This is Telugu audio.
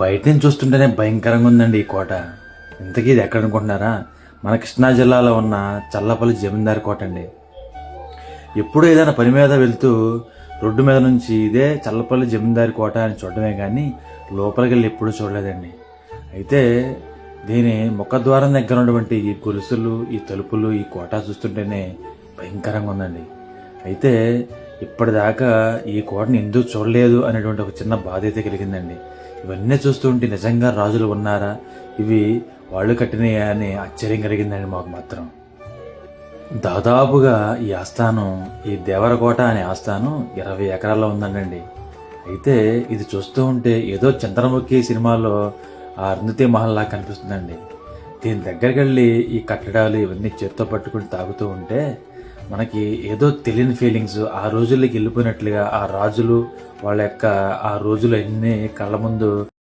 బయట నుంచి చూస్తుంటేనే భయంకరంగా ఉందండి ఈ కోట. ఇంతకీ ఇది ఎక్కడ అనుకుంటున్నారా? మన కృష్ణా జిల్లాలో ఉన్న చల్లపల్లి జమీందారి కోట అండి. ఎప్పుడు ఏదైనా పని మీద వెళ్తూ రోడ్డు మీద నుంచి ఇదే చల్లపల్లి జమీందారి కోట అని చూడడమే కానీ లోపలికి వెళ్ళి ఎప్పుడూ చూడలేదండి. అయితే దీని ముఖద్వారం దగ్గర ఉన్నటువంటి ఈ గొలుసులు, ఈ తలుపులు, ఈ కోట చూస్తుంటేనే భయంకరంగా ఉందండి. అయితే ఇప్పటిదాకా ఈ కోటని ఎందుకు చూడలేదు అనేటువంటి ఒక చిన్న బాధ అయితే కలిగిందండి. ఇవన్నీ చూస్తూ ఉంటే నిజంగా రాజులు ఉన్నారా, ఇవి వాళ్ళు కట్టినయా అని ఆశ్చర్యం కలిగిందండి మాకు మాత్రం. దాదాపుగా ఈ ఆస్థానం, ఈ దేవరకోట అనే ఆస్థానం 20 ఎకరాల్లో ఉందండి. అయితే ఇది చూస్తూ ఉంటే ఏదో చంద్రముఖి సినిమాలో ఆ అరుంధతి మహల్ లాగా కనిపిస్తుందండి. దీని దగ్గరికి వెళ్ళి ఈ కట్టడాలు ఇవన్నీ చేత్తో పట్టుకుని తాగుతూ ఉంటే మనకి ఏదో తెలియని ఫీలింగ్స్, ఆ రోజుల్లోకి వెళ్ళిపోయినట్లుగా ఆ రాజులు వాళ్ళ యొక్క ఆ రోజులు అన్నీ కళ్ళ ముందు